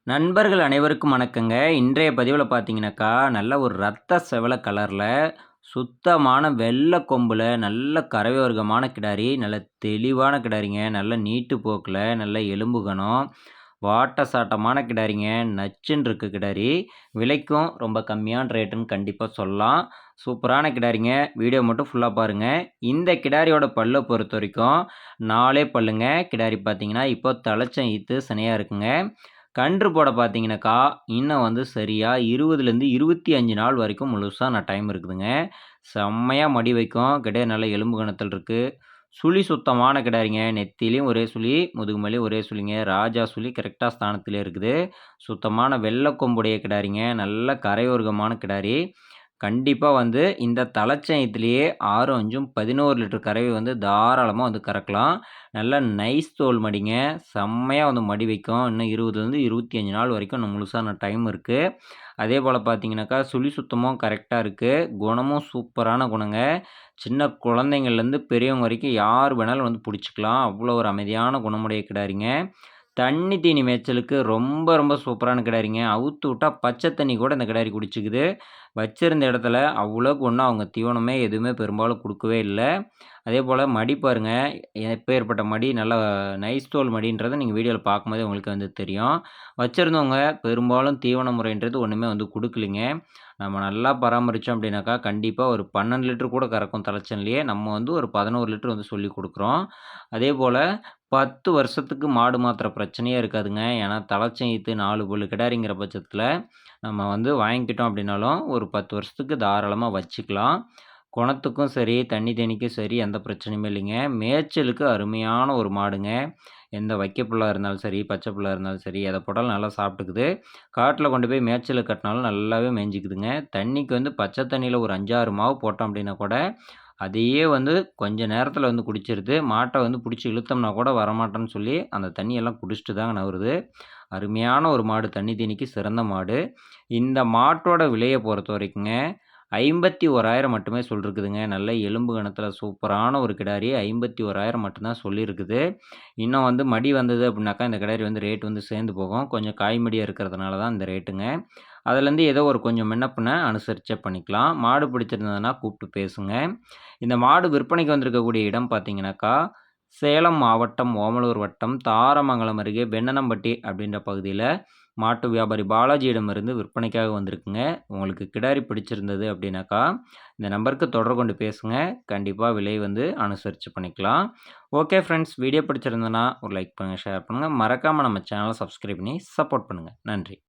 நண்பர்கள் அனைவருக்கும் வணக்கங்க. இன்றைய பதிவுல பார்த்தீங்கன்னாக்கா, நல்ல ஒரு ரத்த செவல கலர்ல, சுத்தமான வெள்ள கொம்புல, நல்ல கறவை வர்க்கமான கிடாரி. நல்ல தெளிவான கிடாரிங்க. நல்ல நீட்டு போக்குல, நல்ல எலும்பு கனம். வாட்ட சாட்டமான கிடாரிங்க. நச்சுன்னு இருக்கு கிடாரி. விலைக்கும் ரொம்ப கம்மியான ரேட்டுன்னு கண்டிப்பா சொல்லலாம். சூப்பரான கிடாரிங்க. வீடியோ மட்டும் ஃபுல்லா பாருங்க. இந்த கிடாரியோட பல்ல பொறுத்தவரைக்கும் 4 பல்லுங்க. கிடாரி பார்த்தீங்கன்னா, இப்போ தலைச்சம் ஈத்து சினையா இருக்குங்க. கன்று போட பார்த்தீங்கன்னாக்கா, இன்னும் வந்து சரியா 20லேருந்து 25 நாள் வரைக்கும் முழுசா டைம் இருக்குதுங்க. செம்மையா மடி வைக்கும். கிடாரி நல்ல எலும்பு கனத்தில் இருக்கு. சுழி சுத்தமான கிடாரிங்க. நெத்தியிலயும் ஒரே சுழி, முதுகு மேலயும் ஒரே சுழிங்க. ராஜா சுழி கரெக்ட்டா ஸ்தானத்திலே இருக்குது. சுத்தமான வெள்ள கொம்புடைய கிடாரிங்க. நல்ல கரையோர்க்கமான கிடாரி. கண்டிப்பா வந்து இந்த தலைச்சயத்திலேயே 6, 5ம் 11 லிட்டர் கறவை வந்து தாராளமா வந்து கறக்கலாம். நல்ல நைஸ் தோல் மடிங்க. செம்மையா வந்து மடி வைக்கும். இன்னும் 20லேருந்து 25 நாள் வரைக்கும் இன்னும் முழுசா டைம் இருக்கு. அதேபோல பார்த்தீங்கன்னாக்கா, சுழி சுத்தமும் கரெக்ட்டா இருக்கு. குணமும் சூப்பரான குணங்க. சின்ன குழந்தைங்கள்லேருந்து பெரியவங்க வரைக்கும் யார் வேணாலும் வந்து புடிச்சுக்கலாம். அவ்வளோ ஒரு அமைதியான குணமுடைய கிடாரிங்க. தண்ணி தீனி மேய்ச்சலுக்கு ரொம்ப ரொம்ப சூப்பரான கிடாரிங்க. அவுத்து விட்டா பச்சை தண்ணி கூட இந்த கிடாரி குடிச்சுக்குது. வச்சிருந்த இடத்துல அவ்வளோக்கு ஒண்ணும் அவங்க தீவனமே எதுவுமே பெரும்பாலும் குடுக்கவே இல்ல. அதேபோல மடி பாருங்க. எப்பேர்ப்பட்ட மடி நல்லா நைஸ் தோல் மடின்றத நீங்க வீடியோல பார்க்கும்போதே உங்களுக்கு வந்து தெரியும். வச்சிருந்தவங்க பெரும்பாலும் தீவன முறைன்றது ஒண்ணுமே வந்து குடுக்கலைங்க. நம்ம நல்லா பராமரிச்சோம் அப்படின்னாக்கா, கண்டிப்பா ஒரு 12 லிட்டர் கூட கறக்கும் தலைச்சன்லயே. நம்ம வந்து ஒரு 11 லிட்டர் வந்து சொல்லிக் குடுக்குறோம். அதேபோல 10 வருஷத்துக்கு மாடு மாத்துற பிரச்சனையே இருக்காதுங்க. ஏன்னா தலைச்சம் ஈத்து 4 பல்லு கிடாரிங்கிற பட்சத்தில, நம்ம வந்து வாங்கிக்கிட்டோம் அப்படின்னாலும், ஒரு 10 வருஷத்துக்கு தாராளமா வச்சுக்கலாம். குணத்துக்கும் சரி, தண்ணி தண்ணிக்கும் சரி எந்த பிரச்சனையுமே இல்லைங்க. மேய்ச்சலுக்கு அருமையான ஒரு மாடுங்க. எந்த வைக்க புல்லா இருந்தாலும் சரி, பச்சை புல்லா இருந்தாலும் சரி, எத போட்டாலும் நல்லா சாப்பிட்டுக்குது. காட்டுல கொண்டு போய் மேய்ச்சலுக்கு கட்டினாலும் நல்லாவே மேய்ஞ்சுக்குதுங்க. தண்ணிக்கு வந்து பச்சை தண்ணியில ஒரு 5, 6 மாவு போட்டோம் அப்படின்னா கூட, அதையே வந்து கொஞ்ச நேரத்தில வந்து குடிச்சிருது. மாட்ட வந்து புடிச்சு இழுத்தோம்னா கூட வரமாட்டேன்னு சொல்லி, அந்த தண்ணியெல்லாம் குடிச்சிட்டு தாங்க நகருது. அருமையான ஒரு மாடு. தண்ணி தீனிக்கு சிறந்த மாடு. இந்த மாட்டோட விலைய பொறுத்தவரைக்குங்க, 51,000 மட்டுமே சொல்லிருக்குதுங்க. நல்ல எலும்பு கனத்தில சூப்பரான ஒரு கிடாரி. 51,000 மட்டும் தான் சொல்லியிருக்குது. இன்னும் வந்து மடி வந்தது அப்படின்னாக்கா, இந்த கிடாரி வந்து ரேட் வந்து சேர்ந்து போகும். கொஞ்சம் காய் மடியா இருக்கிறதுனால தான் இந்த ரேட்டுங்க. அதுலேருந்து ஏதோ ஒரு கொஞ்சம் முன்ன பின்ன அனுசரிச்சே பண்ணிக்கலாம். மாடு பிடிச்சிருந்ததுன்னா கூப்பிட்டு பேசுங்க. இந்த மாடு விற்பனைக்கு வந்திருக்கக்கூடிய இடம் பார்த்தீங்கன்னாக்கா, சேலம் மாவட்டம், ஓமலூர் வட்டம், தாரமங்கலம் அருகே வென்னனம்பட்டி அப்படின்ற பகுதியில மாட்டு வியாபாரி பாலாஜியிடமிருந்து விற்பனைக்காக வந்திருக்குங்க. உங்களுக்கு கிடாரி பிடிச்சிருந்தது அப்படின்னாக்கா, இந்த நம்பருக்கு தொடர்பு கொண்டு பேசுங்க. கண்டிப்பா விலை வந்து அனுசரிச்சு பண்ணிக்கலாம். ஓகே ஃப்ரெண்ட்ஸ், வீடியோ பிடிச்சிருந்ததுன்னா ஒரு லைக் பண்ணுங்க, ஷேர் பண்ணுங்க. மறக்காம நம்ம சேனல சப்ஸ்கிரைப் பண்ணி சப்போர்ட் பண்ணுங்க. நன்றி.